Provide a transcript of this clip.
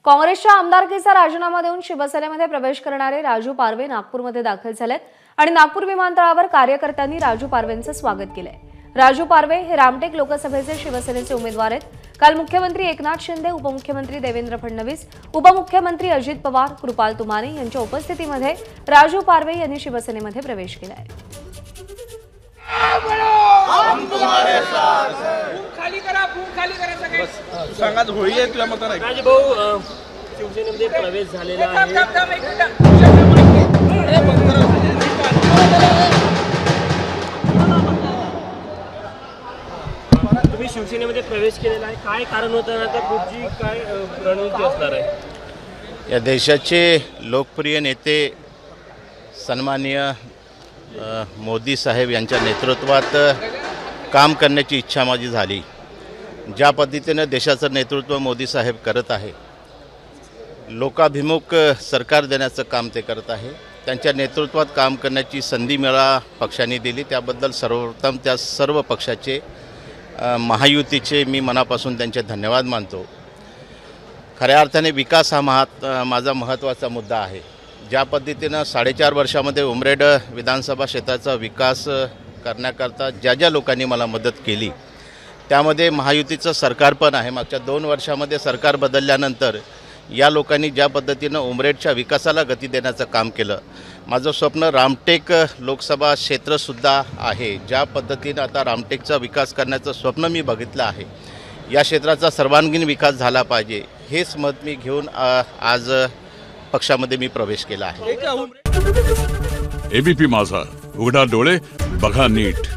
काँग्रेसच्या आमदारकीचा राजीनामा देऊन शिवसेनेमध्ये प्रवेश करणारे राजू पारवे नागपूरमध्ये दाखल झालेत आणि नागपूर विमानतळावर कार्यकर्त्यांनी राजू पारवेंचं स्वागत केलंय। राजू पारवे हे रामटेक लोकसभेचे शिवसेनेचे उमेदवार आहेत। काल मुख्यमंत्री एकनाथ शिंदे, उपमुख्यमंत्री देवेंद्र फडणवीस, उपमुख्यमंत्री अजित पवार, कृपाल तुमाने यांच्या उपस्थितीमध्ये राजू पारवे यांनी शिवसेनेमध्ये प्रवेश केलाय। सांगा होळी आहे तुझ्या मताने राजभाऊ शिवसेनेमध्ये प्रवेश झालेला आहे। तुम्ही शिवसेनेमध्ये प्रवेश केलेला आहे, काय कारण होतं आता पुढची काय रणनीती असणार आहे? या देशाचे लोकप्रिय नेते सन्माननीय मोदी साहेब यांच्या नेतृत्वात काम करण्याची इच्छा माझी झाली। ज्या पद्धतीने देशाचं नेतृत्व मोदी साहेब करत आहे, लोकाभिमुख सरकार देण्याचं काम ते करत आहे, त्यांच्या नेतृत्वात काम करण्याची संधी मला पक्षाने दिली, त्याबद्दल सर्वप्रथम त्या सर्व पक्षाचे महायुतीचे मी मनापासून त्यांचे धन्यवाद मानतो। खऱ्या अर्थाने विकास हा माझा महत्त्वाचा मुद्दा आहे। ज्या पद्धतीनं 4.5 वर्षामध्ये उमरेड विधानसभा क्षेत्राचा विकास करण्याकरता ज्या लोकांनी मला मदत केली, त्यामध्ये महायुतीचं सरकार पण आहे। मागच्या 2 वर्षामध्ये सरकार बदलल्यानंतर या लोकांनी ज्या पद्धतीनं उमरेडच्या विकासाला गती देण्याचं काम केलं, माझं स्वप्न रामटेक लोकसभा क्षेत्रसुद्धा आहे। ज्या पद्धतीनं आता रामटेकचा विकास करण्याचं स्वप्न मी बघितलं आहे, या क्षेत्राचा सर्वांगीण विकास झाला पाहिजे, हेच मत मी घेऊन आज पक्षामध्ये मी प्रवेश केला आहे। एबीपी माझा, उघडा डोळे बघा नीट।